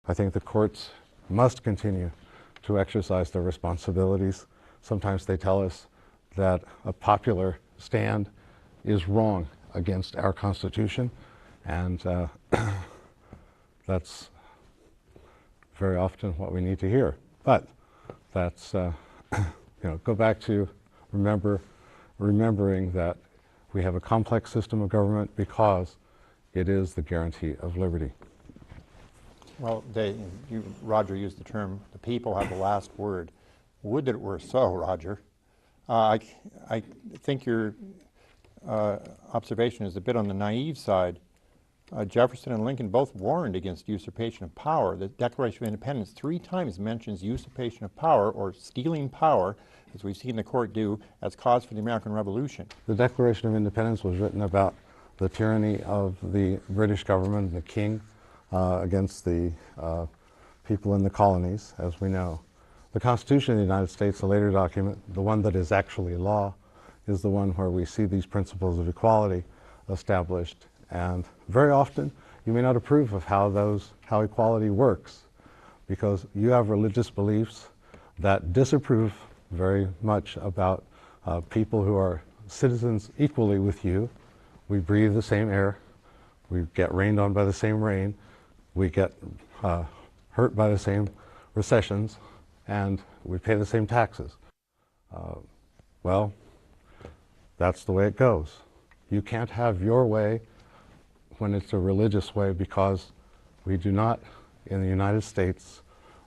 I think the courts must continue to exercise their responsibilities. Sometimes they tell us that a popular stand is wrong against our Constitution, and that's very often what we need to hear. But that's, go back to remembering that we have a complex system of government because it is the guarantee of liberty. Well, Roger used the term, the people have the last word. Would that it were so, Roger. I think your observation is a bit on the naive side. Jefferson and Lincoln both warned against usurpation of power. The Declaration of Independence 3 times mentions usurpation of power or stealing power, as we've seen the court do, as cause for the American Revolution. The Declaration of Independence was written about the tyranny of the British government and the king against the people in the colonies, as we know. The Constitution of the United States, a later document, the one that is actually law, is the one where we see these principles of equality established. And very often, you may not approve of how equality works, because you have religious beliefs that disapprove very much about people who are citizens equally with you. We breathe the same air, we get rained on by the same rain, we get hurt by the same recessions, and we pay the same taxes. Well, that's the way it goes. You can't have your way when it's a religious way, because we do not, in the United States,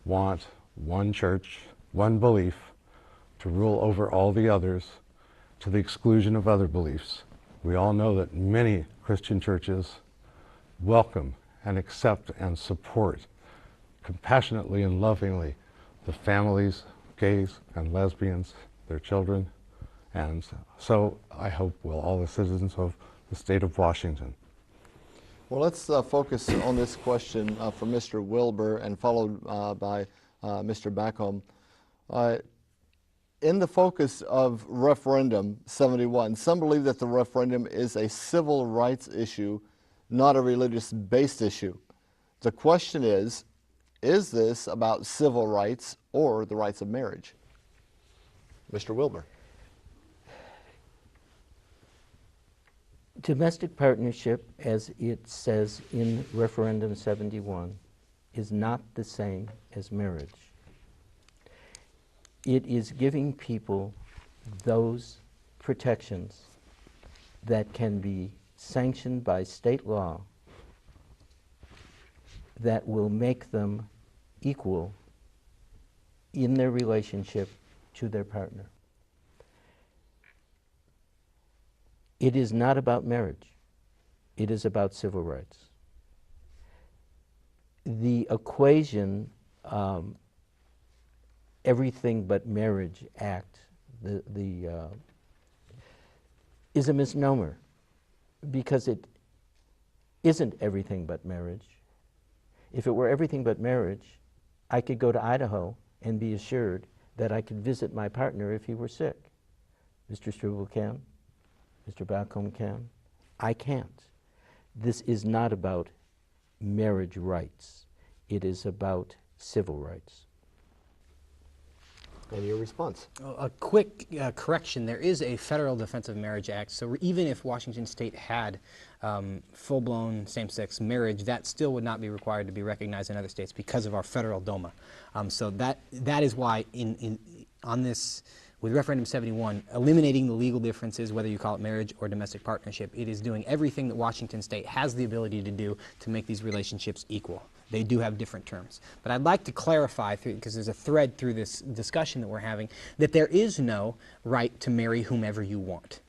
want one church, one belief, to rule over all the others to the exclusion of other beliefs. We all know that many Christian churches welcome and accept and support compassionately and lovingly the families, gays and lesbians, their children, and so I hope will all the citizens of the state of Washington. Well, let's focus on this question from Mr. Wilbur and followed by Mr. Backholm. In the focus of Referendum 71, some believe that the referendum is a civil rights issue, not a religious-based issue. The question is this about civil rights or the rights of marriage? Mr. Wilbur. Domestic partnership, as it says in Referendum 71, is not the same as marriage. It is giving people those protections that can be sanctioned by state law that will make them equal in their relationship to their partner. It is not about marriage. It is about civil rights. The equation, Everything But Marriage Act, is a misnomer, because it isn't everything but marriage. If it were everything but marriage, I could go to Idaho and be assured that I could visit my partner if he were sick. Mr. Struble can. Mr. Backholm can. I can't. This is not about marriage rights. It is about civil rights. And your response? A quick correction. There is a Federal Defense of Marriage Act, so even if Washington State had full-blown same-sex marriage, that still would not be required to be recognized in other states because of our federal DOMA. So that is why on this, with Referendum 71, eliminating the legal differences, whether you call it marriage or domestic partnership, it is doing everything that Washington State has the ability to do to make these relationships equal. They do have different terms. But I'd like to clarify, because there's a thread through this discussion that we're having, that there is no right to marry whomever you want.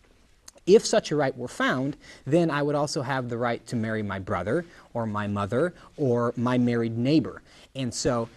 If such a right were found, then I would also have the right to marry my brother or my mother or my married neighbor. And so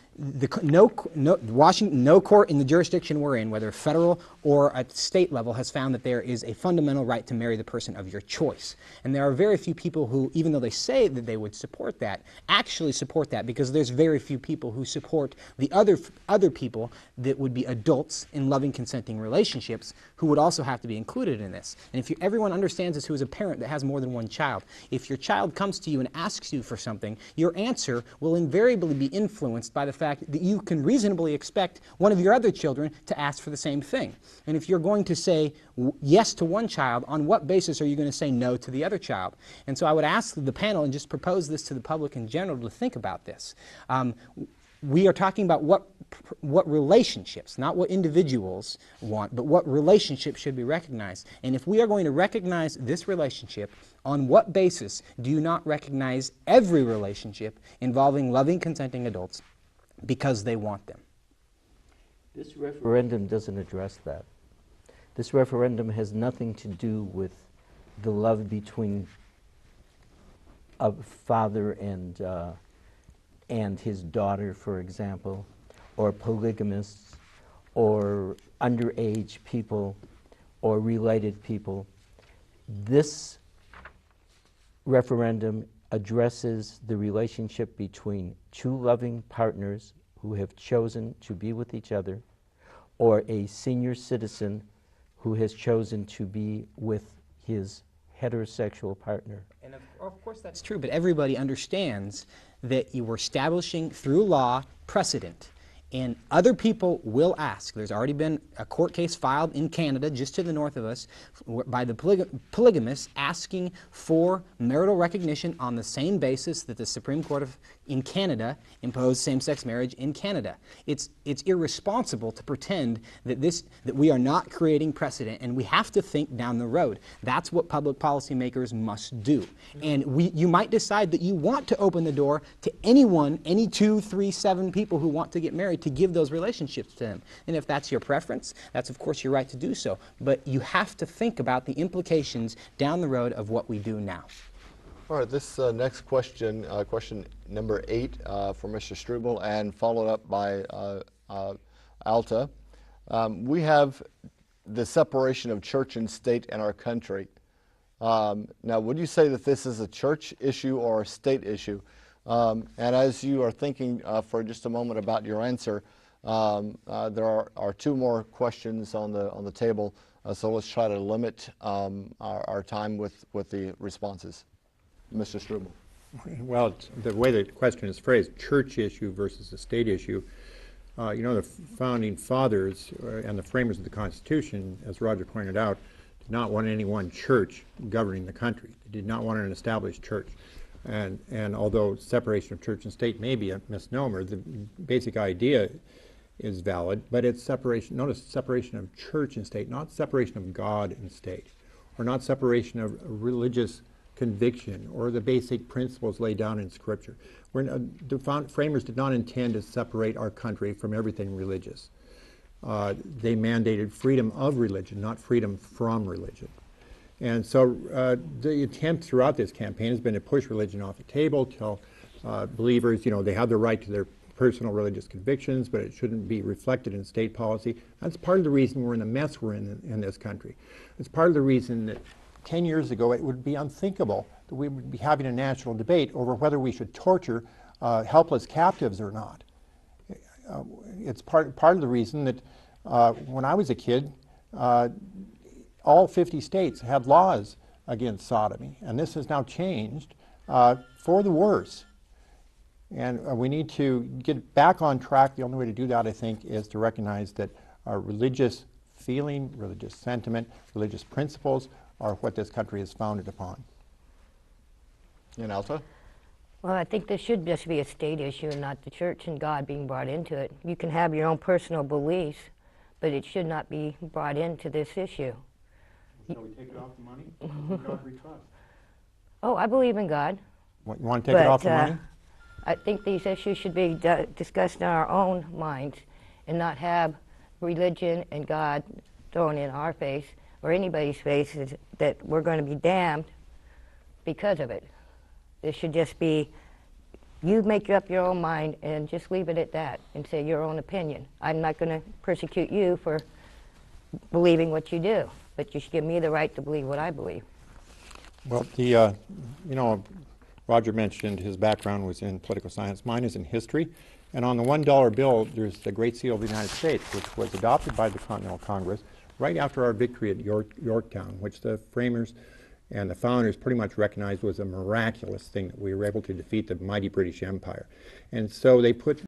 no court in the jurisdiction we're in, whether federal or at state level, has found that there is a fundamental right to marry the person of your choice. And there are very few people who, even though they say that they would support that, actually support that, because there's very few people who support the other people that would be adults in loving, consenting relationships who would also have to be included in this. And if everyone understands this who is a parent that has more than one child, if your child comes to you and asks asks you for something, your answer will invariably be influenced by the fact that you can reasonably expect one of your other children to ask for the same thing. And if you're going to say yes to one child, on what basis are you going to say no to the other child? And so I would ask the panel, and just propose this to the public in general, to think about this. We are talking about what relationships, not what individuals want, but what relationships should be recognized. And if we are going to recognize this relationship, on what basis do you not recognize every relationship involving loving, consenting adults because they want them? This referendum doesn't address that. This referendum has nothing to do with the love between a father and his daughter, for example, or polygamists, or underage people, or related people. This referendum addresses the relationship between two loving partners who have chosen to be with each other, or a senior citizen who has chosen to be with his heterosexual partner. And of course that's true, but everybody understands that you were establishing through law precedent. And other people will ask. There's already been a court case filed in Canada, just to the north of us, by the polygamists asking for marital recognition on the same basis that the Supreme Court in Canada imposed same-sex marriage in Canada. It's irresponsible to pretend that we are not creating precedent, and we have to think down the road. That's what public policymakers must do. And you might decide that you want to open the door to anyone, any 2, 3, 7 people who want to get married, to give those relationships to them. And if that's your preference, that's of course your right to do so. But you have to think about the implications down the road of what we do now. All right, this next question, question number 8 for Mr. Struble, and followed up by Alta. We have the separation of church and state in our country. Now, would you say that this is a church issue or a state issue? And as you are thinking for just a moment about your answer, there are 2 more questions on the table, so let's try to limit our time with the responses. Mr. Struble. Well, the way the question is phrased, church issue versus a state issue, you know, the founding fathers and the framers of the Constitution, as Roger pointed out, did not want any one church governing the country. They did not want an established church. And although separation of church and state may be a misnomer, the basic idea is valid, but it's separation, notice separation of church and state, not separation of God and state, or not separation of religious conviction or the basic principles laid down in Scripture. The framers did not intend to separate our country from everything religious. They mandated freedom of religion, not freedom from religion. And so the attempt throughout this campaign has been to push religion off the table, tell believers, you know, they have the right to their personal religious convictions, but it shouldn't be reflected in state policy. That's part of the reason we're in the mess we're in this country. It's part of the reason that 10 years ago it would be unthinkable that we would be having a national debate over whether we should torture helpless captives or not. It's part of the reason that when I was a kid, all 50 states had laws against sodomy, and this has now changed for the worse. And we need to get back on track. The only way to do that, I think, is to recognize that our religious feeling, religious sentiment, religious principles are what this country is founded upon. And Alta? Well, I think this should just be a state issue and not the church and God being brought into it. You can have your own personal beliefs, but it should not be brought into this issue. Shall we take it off the money? God we trust. Oh, I believe in God. You want to take it off the money? I think these issues should be discussed in our own minds and not have religion and God thrown in our face or anybody's face that we're going to be damned because of it. This should just be, you make up your own mind and just leave it at that and say your own opinion. I'm not going to persecute you for believing what you do, but you should give me the right to believe what I believe. Well, you know, Roger mentioned his background was in political science. Mine is in history. And on the $1 bill, there's the Great Seal of the United States, which was adopted by the Continental Congress right after our victory at Yorktown, which the framers And the founders pretty much recognized it was a miraculous thing that we were able to defeat the mighty British Empire. And so they put